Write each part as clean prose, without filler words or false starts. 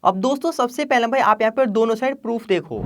अब दोस्तों सबसे पहले भाई आप यहाँ पर दोनों साइड प्रूफ देखो।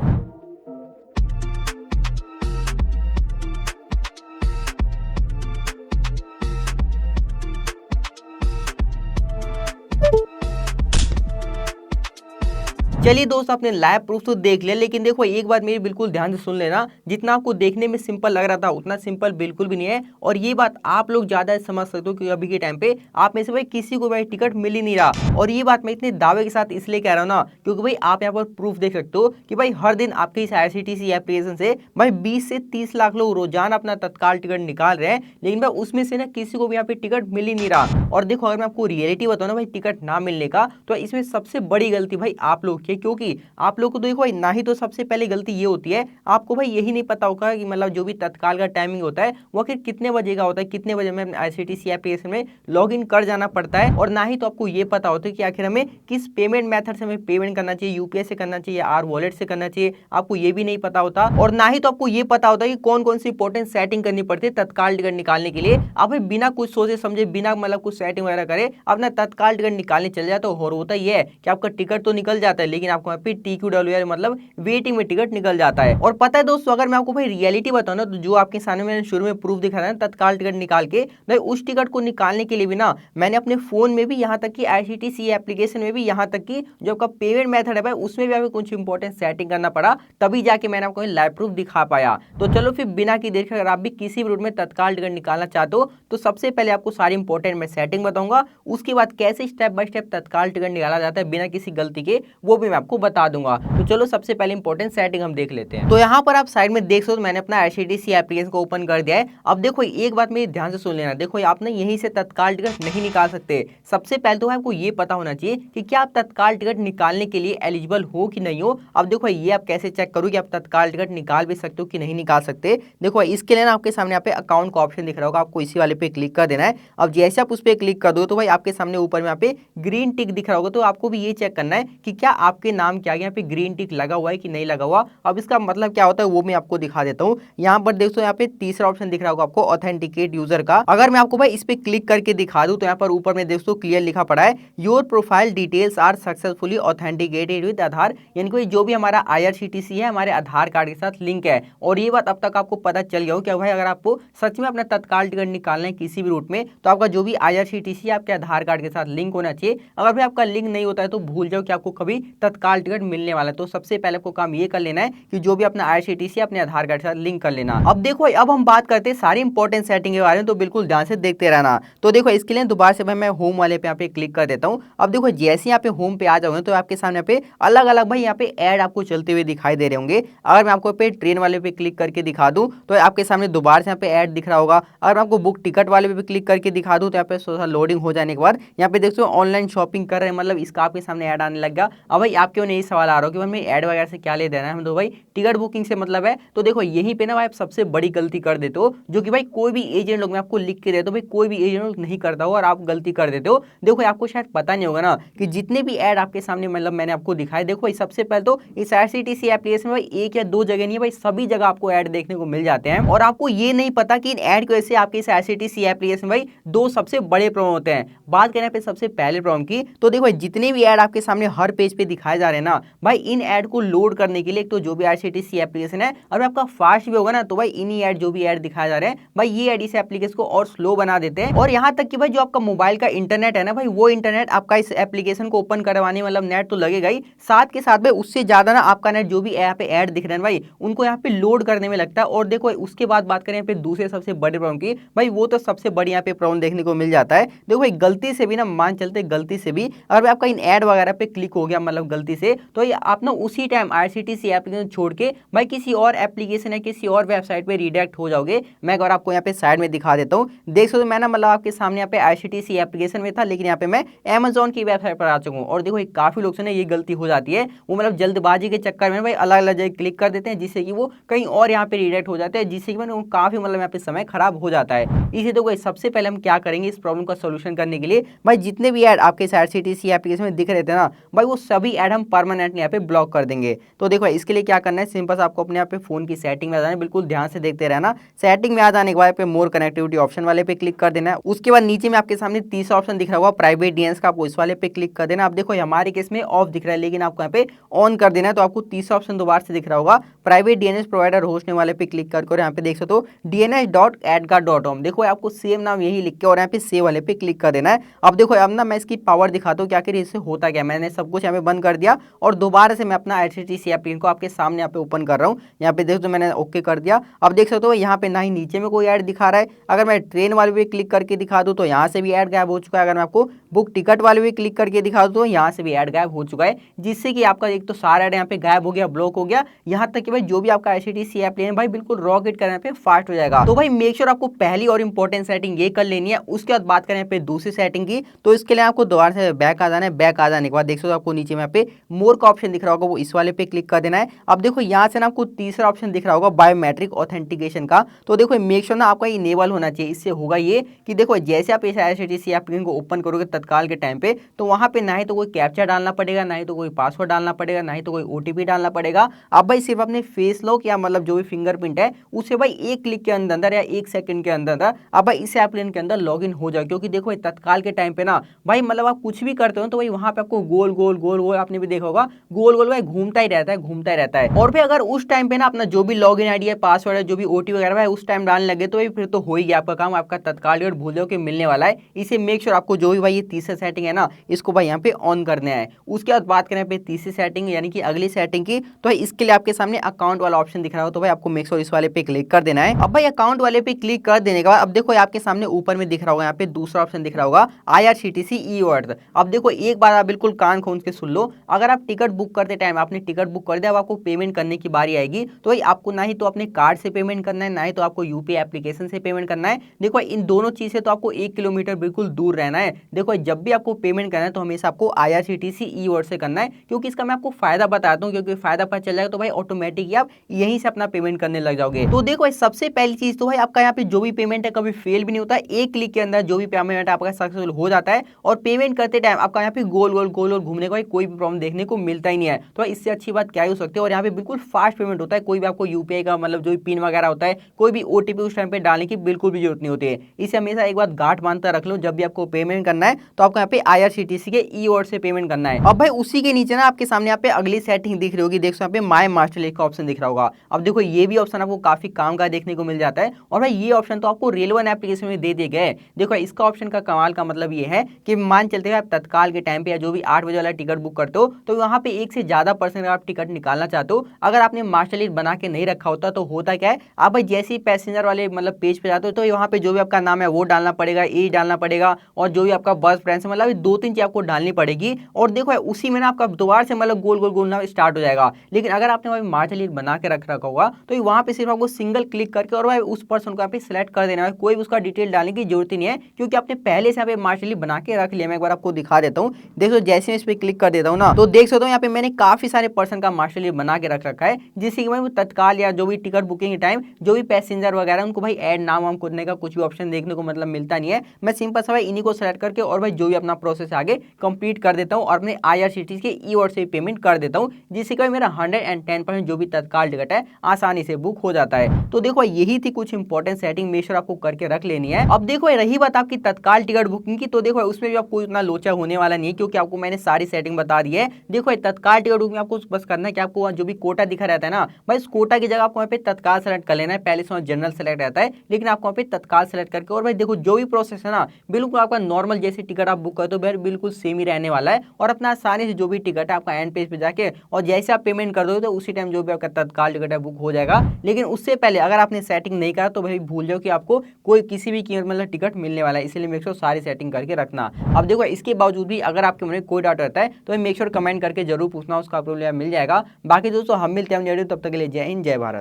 चलिए दोस्त आपने लाइव प्रूफ तो देख लिया, लेकिन देखो एक बात मेरी बिल्कुल ध्यान से सुन लेना, जितना आपको देखने में सिंपल लग रहा था उतना सिंपल बिल्कुल भी नहीं है। और ये बात आप लोग ज्यादा समझ सकते हो कि अभी के टाइम पे आप में से भाई किसी को भाई टिकट मिल ही नहीं रहा। और ये बात मैं इतने दावे के साथ इसलिए कह रहा हूँ ना, क्योंकि भाई आप यहाँ पर प्रूफ देख सकते हो कि भाई हर दिन आपके इस IRCTC एप्लीकेशन से भाई 20 से 30 लाख लोग रोजाना अपना तत्काल टिकट निकाल रहे हैं, लेकिन भाई उसमें से ना किसी को भी यहाँ पे टिकट मिल ही नहीं रहा। और देखो अगर मैं आपको रियलिटी बताऊँ ना भाई टिकट ना मिलने का, तो इसमें सबसे बड़ी गलती भाई आप लोग की, क्योंकि आप लोग को देखो भाई ना ही तो सबसे पहले गलती ये होती है, आपको भाई यही नहीं पता होगा कि मतलब जो भी तत्काल का टाइमिंग होता है वो आखिर कितने बजे का होता है, कितने बजे में IRCTC एप्लीकेशन में लॉगिन कर जाना पड़ता है। और ना ही तो आपको ये पता होता है कि आखिर हमें किस पेमेंट मेथड से हमें पेमेंट करना चाहिए, UPI से करना चाहिए, R वॉलेट से करना चाहिए, आपको ये भी नहीं पता होता। और ना ही तो आपको ये पता होता है कि कौन कौन सी इंपॉर्टेंट सेटिंग करनी पड़ती है तत्काल टिकट निकालने के लिए। आप भाई बिना कुछ सोचे समझे, बिना मतलब कुछ सेटिंग वगैरह करे अपना तत्काल टिकट निकालने चले जाते हो, और होता ही है कि आपका टिकट तो निकल जाता है, लेकिन आपको TQWR मतलब वेटिंग में टिकट निकल जाता है। और पता है दोस्तों अगर मैं आपको भाई रियलिटी बताऊं ना, तो जो आपके सामने मैंने शुरू में प्रूफ दिखाया ना तत्काल टिकट निकाल के, भाई उस टिकट को निकालने के लिए भी ना मैंने अपने फोन में भी, यहाँ तक कि IRCTC एप्लीकेशन में भी, यहाँ तक कि जो आपका पेमेंट मेथड है भाई उसमें भी आपको कुछ इंपॉर्टेंट सेटिंग करना पड़ा, तभी जाके मैंने आपको लाइव प्रूफ दिखा पाया। तो चलो फिर बिना की देर के अगर आप भी किसी भी रूट में तत्काल टिकट निकालना चाहते हो, तो सबसे पहले आपको सारी इंपॉर्टेंट मैं सेटिंग बताऊंगा, उसके बाद कैसे स्टेप बाय स्टेप तत्काल टिकट निकाला जाता है बिना किसी गलती के, वो भी मैं आपको बता दूंगा। तो चलो सबसे पहले इंपॉर्टेंट सेटिंग हम देख लेते हैं। तो यहाँ पर आप साइड में देख सकते हो मैंने अपना IRCTC एप्लीकेशन को ओपन कर दिया है। अब देखो एक बात मेरी ध्यान से सुन लेना, देखो आप ना यहीं से तत्काल टिकट नहीं निकाल सकते। सबसे पहले तो आपको ये पता होना चाहिए कि क्या आप तत्काल टिकट निकालने के लिए एलिजिबल हो कि नहीं हो। अब देखो ये आप कैसे चेक करो कि आप तत्काल टिकट निकाल भी सकते हो कि नहीं निकाल सकते। देखो इसके लिए ना आपके सामने यहाँ पे अकाउंट का ऑप्शन दिख रहा होगा, आपको इसी वाले पे क्लिक कर देना है। अब जैसे आप उस पर क्लिक कर दो तो भाई आपके सामने ऊपर में यहाँ पे ग्रीन टिक दिख रहा होगा, तो आपको भी ये चेक करना है कि क्या आपके नाम के आगे यहाँ पे ग्रीन टिक लगा हुआ है कि नहीं लगा हुआ। अब इसका मतलब क्या होता है वो मैं आपको दिखा देता हूँ। यहाँ पर देखो यहाँ पे तीसरा ऑप्शन दिख रहा होगा आपको ऑथेंटिकेट यूजर का। अगर मैं आपको भाई इस पे क्लिक करके दिखा दूं तो यहाँ पर ऊपर में देखो क्लियर लिखा पड़ा है, your profile details are successfully authenticated with Aadhaar, यानी कि जो भी हमारा IRCTC है हमारे आधार कार्ड के साथ लिंक है। और ये बात अब तक आपको पता चल गया हो कि भाई अगर आपको सच में अपना तत्काल टिकट निकालना है किसी भी रूट में, तो आपका जो भी IRCTC है आपके आधार कार्ड के साथ लिंक होना चाहिए। अगर भाई आपका लिंक नहीं होता है तो भूल जाओ कि आपको कभी तत्काल टिकट मिलने वाला है। तो सबसे पहले आपको काम ये कर लेना है कि जो भी अपना IRCTC अपने आधार कार्ड के साथ लिंक कर लेना। अब देखो अब हम बात करते हैं सारी इंपॉर्टेंट सेटिंग के बारे में, तो बिल्कुल ध्यान से देखते रहना। तो देखो इसके लिए दोबारा से भाई मैं होम वाले पे यहाँ पे क्लिक कर देता हूँ। अब देखो जैसे यहाँ पे होम पे आ जाओगे तो आपके सामने पे अलग अलग भाई यहाँ पे ऐड आपको चलते हुए दिखाई दे रहे होंगे। अगर मैं आपको पे ट्रेन वाले पे क्लिक करके दिखा दूं तो आपके सामने दोबारा से यहाँ पे ऐड दिख रहा होगा। अगर मैं आपको बुक टिकट वाले पे क्लिक करके दिखा दूं तो यहाँ पे थोड़ा लोडिंग हो जाने के बाद यहाँ पे देखते हो ऑनलाइन शॉपिंग कर रहे हैं, मतलब इसका आपके सामने ऐड आने लग गया। अब भाई आपके नहीं सवाल आ रहा हो कि भाई मैं ऐड वगैरह से क्या ले देना है, हम तो भाई टिकट बुकिंग से मतलब है। तो देखो यहीं पे ना भाई आप सबसे बड़ी गलती कर देते हो, जो कि भाई कोई भी एजेंट लोग मैं आपको लिख के देता हूं, भाई कोई भी एजेंट लोग नहीं करता हो और आप गलती कर देते हो। देखो आपको शायद पता नहीं होगा ना कि जितने भी ऐड आपके सामने मतलब मैंने आपको दिखाए, देखो सबसे पहले तो इस IRCTC एप्लीकेशन में भाई एक या दो जगह नहीं है भाई, सभी जगह आपको ऐड देखने को मिल जाते हैं। और आपको ये नहीं पता कि इन ऐड की वजह से आपके इस IRCTC एप्लीकेशन में भाई दो सबसे बड़े प्रॉब्लम होते हैं। बात करें पे सबसे पहले प्रॉब्लम की, तो देखो जितने भी ऐड आपके सामने हर पेज पे दिखाए जा रहे हैं ना भाई, इन ऐड को लोड करने के लिए एक तो जो भी IRCTC एप्लीकेशन है और आपका फास्ट भी होगा ना, तो भाई इन्हीं ऐड जो भी ऐड दिखाए जा रहे हैं भाई ये ऐड इस एप्लीकेशन को और स्लो बना देते हैं। और यहाँ तक कि भाई जो आपका मोबाइल का इंटरनेट है ना भाई, वो इंटरनेट आपका इस एप्लीकेशन को ओपन करवाने मतलब नेट तो लगेगा ही, साथ के साथ भाई उससे ज्यादा ना आपका नेट जो भी यहाँ पे ऐड दिख रहे हैं भाई उनको यहाँ पे लोड करने में लगता है। और देखो उसके बाद बात करें यहाँ पे दूसरे सबसे बड़े प्रॉब्लम की, भाई वो तो सबसे बड़ी यहाँ पे प्रॉब्लम देखने को मिल जाता है। देखो भाई गलती से भी ना, मान चलते गलती से भी अगर आपका इन ऐड वगैरह पे क्लिक हो गया मतलब गलती से, तो ये आप ना उसी टाइम IRCTC एप्लीकेशन छोड़ के भाई किसी और एप्लीकेशन है किसी और वेबसाइट पे रिडायरेक्ट हो जाओगे। मैं अगर आपको यहाँ पे साइड में दिखा देता हूँ, देख सकते हो मैं ना मतलब आपके सामने यहाँ पे IRCTC एप्लीकेशन में था, लेकिन यहाँ पे मैं Amazon की वेबसाइट पर आ चुका हूँ। और देखो काफी लोग से ना ये गलती हो जाती है, वो मतलब जल्दबाजी के चक्कर में भाई अलग अलग जगह क्लिक कर देते हैं, जिससे कि वो कहीं और यहाँ पे रिडायरेक्ट हो जाते हैं, जिससे कि मतलब काफी मतलब यहाँ पे समय खराब हो जाता है। इसी तो भाई सबसे पहले हम क्या करेंगे इस प्रॉब्लम का सोल्यूशन करने के लिए, भाई जितने भी ऐड आपके IRCTC एप्लीकेशन में दिख रहे थे ना भाई, वो सभी ऐड हम परमानेंटली यहाँ पे ब्लॉक कर देंगे। तो देखो इसके लिए क्या करना है, सिंपल आपको अपने यहाँ पे फोन की सेटिंग में आ जाना है, बिल्कुल ध्यान से देखते रहना। सेटिंग में आ जाने के बाद पे मोर कनेक्टिविटी ऑप्शन वाले पे क्लिक कर देना है। उसके बाद नीचे में आपके सामने तीसरा ऑप्शन दिख रहा होगा प्राइवेट डीएनएस का, आपको इस वाले पे क्लिक कर देना। अब देखो हमारे केस में ऑफ दिख रहा है, लेकिन आपको यहाँ पे ऑन कर देना है। तो आपको तीसरा ऑप्शन दोबारा से दिख रहा होगा प्राइवेट डीएनएस प्रोवाइडर होस्ट वाले पे क्लिक करके, यहाँ पे देख सकते हो dns.adga.com, देखो आपको सेम नाम यही लिख के और यहाँ पे सेव वाले पे क्लिक कर देना है। अब देखो अब ना मैं इसकी पावर दिखाता हूँ कि आखिर इससे होता क्या। मैंने सब कुछ यहाँ पे बंद कर दिया और दोबारा से मैं अपना HTTC एप्लीकेशन को आपके सामने यहाँ पे ओपन कर रहा हूँ। यहाँ पे देखो तो मैंने ओके कर दिया। अब देख सकते हो यहाँ पे ना ही नीचे में कोई ऐड दिखा रहा है। अगर मैं ट्रेन वाले पे क्लिक करके दिखा दूँ तो यहाँ से भी ऐड गायब हो चुका है। अगर मैं आपको बुक टिकट वाले पे क्लिक करके दिखा दूँ तो यहाँ से भी ऐड गायब हो चुका है, जिससे कि आपका एक तो सारा ऐड यहाँ पे गायब हो गया, ब्लॉक हो गया। यहाँ तक कि भाई जो भी आपका HTTC एप्लीकेशन भाई बिल्कुल रॉकेट करने पे फास्ट हो जाएगा। तो भाई मेक श्योर आपको पहली और इंपॉर्टेंट सेटिंग ये कर लेनी है। उसके बाद बात करें पे दूसरी सेटिंग की, तो इसके लिए आपको दोबारा से बैक आ जाना है। बैक आ जाने के बाद देख सकते हो आपको नीचे में यहाँ पे मोर का ऑप्शन दिख रहा होगा, वो इस वाले पे क्लिक कर देना है। अब देखो यहाँ से ना आपको तीसरा ऑप्शन दिख रहा होगा बायोमेट्रिक ऑथेंटिकेशन का। तो देखो मेक श्योर ना आपका इनेबल होना चाहिए। इससे होगा ये कि देखो जैसे आप इस HTTC एप्लीकेशन को ओपन करोगे तत्काल के टाइम पे, तो वहां पे ना ही तो कोई कैप्चा डालना पड़ेगा, ना ही तो कोई पासवर्ड डालना पड़ेगा, ना ही तो कोई OTP डालना पड़ेगा। अब भाई सिर्फ अपने फेस लॉक या मतलब जो भी फिंगरप्रिंट है उसे भाई एक क्लिक के अंदर या एक सेकंड के अंदर अब भाई इस एप्लीकेशन के अंदर लॉगिन हो जाए। क्योंकि देखो तत्काल के टाइम पे ना भाई मतलब आप कुछ भी करते हो तो भाई वहां पे आपको गोल गोल गोल गोल, आपने भी देखा होगा गोल गोल भाई घूमता ही रहता है, घूमता ही रहता है। और फिर अगर उस टाइम पे ना अपना जो भी लॉगिन आईडी है, पासवर्ड है, जो भी OTP वगैरह है उस टाइम डालने लगे तो भाई फिर तो हो ही गया आपका काम, आपका तत्काल और भूल जाओ कि मिलने वाला है। इसे मेक श्योर आपको जो भी भाई ये तीसरा सेटिंग है ना इसको भाई यहाँ पे ऑन करना है। उसके बाद बात करें पे तीसरी सेटिंग यानी कि अगली सेटिंग की, तो इसके लिए आपके सामने अकाउंट वाला ऑप्शन दिख रहा हो, तो भाई आपको मेक श्योर इस वाले पे क्लिक कर देना है। अब भाई अकाउंट वाले पे क्लिक कर देने के बाद अब देखो आपके सामने ऊपर में दिख रहा होगा यहाँ पे दूसरा ऑप्शन दिख रहा होगा IRCTC ई-वर्ड। अब देखो एक बार आप बिल्कुल कान खोल के सुन लो, अगर आप टिकट बुक करते टाइम आपने टिकट बुक कर दिया, अब आपको पेमेंट करने की बारी आएगी तो भाई आपको ना ही तो अपने कार्ड से पेमेंट करना है, ना ही तो आपको UPI एप्लीकेशन से पेमेंट करना है। देखो इन दोनों चीज से तो आपको 1 किलोमीटर बिल्कुल दूर रहना है। देखो जब भी आपको पेमेंट करना है तो हमेशा आपको IRCTC ई-वर्ड से करना है, क्योंकि इसका मैं आपको फायदा बताता हूँ। क्योंकि फायदा पता चल जाएगा तो भाई ऑटोमेटिक आप यहीं से अपना पेमेंट करने लग जाओगे। तो देखो सबसे पहली चीज तो भाई आपका यहाँ पे जो भी पेमेंट है कभी फेल भी नहीं होता, एक क्लिक के अंदर जो भी पेमेंट आपका सक्सेसफुल हो जाता है। और पेमेंट करते टाइम आपका यहाँ पे गोल गोल गोल गोल घूमने का कोई भी प्रॉब्लम देखने को मिलता ही नहीं है। तो इससे अच्छी बात क्या हो सकती है। और यहाँ पे बिल्कुल फास्ट पेमेंट होता है, कोई भी आपको UPI का मतलब जो भी पिन वगैरह होता है, कोई भी OTP उस टाइम पे डालने की बिल्कुल भी जरूरत नहीं होती है। इसे हमेशा एक बात गांठ बांधता रख लो, जब भी आपको पेमेंट करना है तो आपको यहाँ पे IRCTC के ई-वर्ड से पेमेंट करना है। अब भाई उसी के नीचे ना आपके सामने यहाँ पे अगली सेटिंग दिख रही होगी, देखो यहाँ पे माय मास्टर लिस्ट का ऑप्शन दिख रहा होगा। अब देखो ये भी ऑप्शन आपको काफी काम का देखने को मिल जाता है। और भाई ये ऑप्शन तो आपको रेलवे एप्लीकेशन में दे दिए गए। देखो इसका ऑप्शन का कमाल का मतलब ये है कि मान चलते हैं आप तत्काल के टाइम पे या जो भी 8 बजे वाला टिकट बुक करते हो तो वहां पे एक से ज्यादा % आप टिकट निकालना चाहते हो, अगर आपने मास्टर लिस्ट बना के नहीं रखा होता तो होता क्या है, आप भाई जैसे ही पैसेंजर वाले मतलब पेज पे जाते हो तो वहां पे जो भी आपका नाम है वो डालना पड़ेगा, एज डालना पड़ेगा, और जो भी आपका बस फ्रेंड्स मतलब 2-3 चीज आपको डालनी पड़ेगी। और देखो उसी में ना आपका दोबारा से मतलब गोल गोल घूमना स्टार्ट हो जाएगा। लेकिन अगर आपने भाई मास्टर लिस्ट बना के रखा होगा तो वहां पे सिर्फ आपको सिंगल क्लिक करके और भाई उस पर्सन को यहाँ पे सिलेक्ट कर देना है, कोई उसका डिटेल डालने की जरूरत ही नहीं है, क्योंकि आपने पहले से यहाँ पे मास्टर लिस्ट बना के रख लिया। मैं एक बार आपको दिखा देता हूँ, देखो जैसे मैं इस पे क्लिक कर देता हूँ ना तो देख सकते हो यहाँ पे मैंने काफी सारे पर्सन का मास्टर लिस्ट बना के रख रखा है, जिससे कि मैं तत्काल या जो भी टिकट बुकिंग के टाइम जो भी पैसेंजर वगैरह उनको भाई ऐड नाम वाम करने का कुछ भी ऑप्शन देखने को मतलब मिलता नहीं है। मैं सिंपल सा भाई इन्हीं को सेलेक्ट करके और भाई जो भी अपना प्रोसेस आगे कंप्लीट कर देता हूँ और अपने IRCTC के ई-वर्ड से पेमेंट कर देता हूँ, जिससे कि मेरा 110% जो भी तत्काल टिकट है आसानी से बुक हो जाता है। तो देखो यही थी कुछ इंपॉर्टेंट सेटिंग, मेक श्योर आपको करके रख लेनी है। अब देखो रही बात आपकी तत्काल टिकट बुकिंग की, तो देखो उसमें भी आपको इतना लोचा होने वाला नहीं है, क्योंकि आपको मैंने सारी सेटिंग बता दी है। देखो तत्काल टिकट बुकिंग आपको बस करना है कि आपको जो भी कोटा दिखा रहता है ना भाई, उस कोटा की जगह आपको वहाँ पे तत्काल सेलेक्ट कर लेना है। पहले से जनरल सेलेक्ट रहता है, लेकिन आपको वहाँ पे तत्काल सेलेक्ट करके और भाई देखो जो भी प्रोसेस है ना बिल्कुल आपका नॉर्मल जैसे टिकट आप बुक करते हो भाई बिल्कुल सेम ही रहने वाला है। और अपना आसानी से जो भी टिकट है आपका एंड पेज पे जाके और जैसे आप पेमेंट कर दो तो उसी टाइम जो भी आपका तत्काल टिकट है बुक हो जाएगा। लेकिन उससे पहले अगर आपने सेटिंग नहीं करा तो भाई भूल जाओ कि आपको कोई किसी भी कीमत मतलब टिकट मिलने वाला है, इसलिए मेक श्योर सारी सेटिंग करके रखना। अब देखो इसके बावजूद भी अगर आपके मन में कोई डाउट रहता है तो मेक श्योर कमेंट करके जरूर पूछना, उसका प्रॉब्लम मिल जाएगा। बाकी दोस्तों हम मिलते हैं, तब तक के लिए जय हिंद जय भारत।